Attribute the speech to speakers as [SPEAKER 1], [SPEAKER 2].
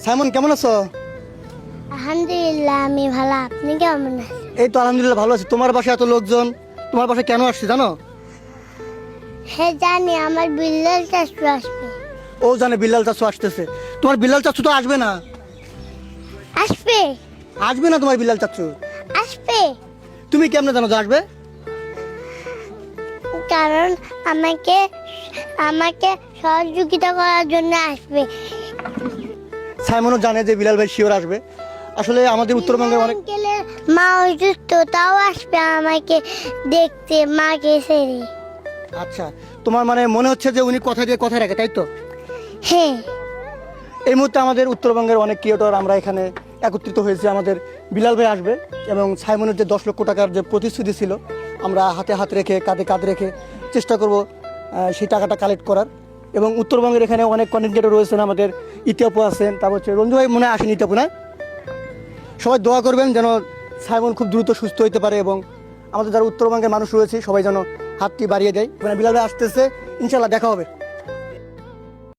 [SPEAKER 1] Simon কেমন আছো?
[SPEAKER 2] আলহামদুলিল্লাহ আমি ভালো, আপনি কেমন আছেন?
[SPEAKER 1] এই তো আলহামদুলিল্লাহ ভালো আছি। তোমার বাসায় এত লোকজন, তোমার বাসায় কেন আসছে জানো?
[SPEAKER 2] হ্যাঁ জানি, আমার বিল্লাল চাচু আসবে।
[SPEAKER 1] ও জানে বিল্লাল চাচু আসতেছে। তোমার বিল্লাল চাচু তো আসবে না।
[SPEAKER 2] আসবে
[SPEAKER 1] আসবে না তোমার বিল্লাল চাচু।
[SPEAKER 2] আসবে
[SPEAKER 1] তুমি কেমনে জানো যে আসবে?
[SPEAKER 2] কারণ আমাকে আমাকে সহযোগিতা করার জন্য আসবে।
[SPEAKER 1] সাইমনও জানে যে বিলাল ভাই শিওর আসবে। আসলে আমাদের উত্তরবঙ্গের অনেক
[SPEAKER 2] আঙ্কেলের মা অসুস্থ, তাও আসবে আমাকে দেখতে, মাকে ছেড়ে।
[SPEAKER 1] আচ্ছা, তোমার মানে মনে হচ্ছে যে উনি কথা দিয়ে কথা রাখে, তাই তো?
[SPEAKER 2] হ্যাঁ
[SPEAKER 1] এই মুহূর্তে আমাদের উত্তরবঙ্গের অনেক ক্রিয়েটর আমরা এখানে একত্রিত হয়েছি। আমাদের বিলাল ভাই আসবে এবং সাইমনের যে 10 লক্ষ টাকার যে প্রতিশ্রুতি ছিল, আমরা হাতে হাত রেখে কাঁধে কাঁধ রেখে চেষ্টা করব সেই টাকাটা কালেক্ট করার। এবং উত্তরবঙ্গের এখানে অনেক কন্টেন্ট ক্রিয়েটর রয়েছেন, আমাদের ইতিয়াপু আছেন, তারপর হচ্ছে রঞ্জু ভাই মনে হয় আসেন, ইতিয়াপু না? সবাই দোয়া করবেন যেন সাইমন খুব দ্রুত সুস্থ হতে পারে এবং আমাদের যারা উত্তরবঙ্গের মানুষ রয়েছে সবাই যেন হাতটি বাড়িয়ে দেয়। মানে বিলাল ভাই আসতেছে, ইনশাল্লাহ দেখা হবে।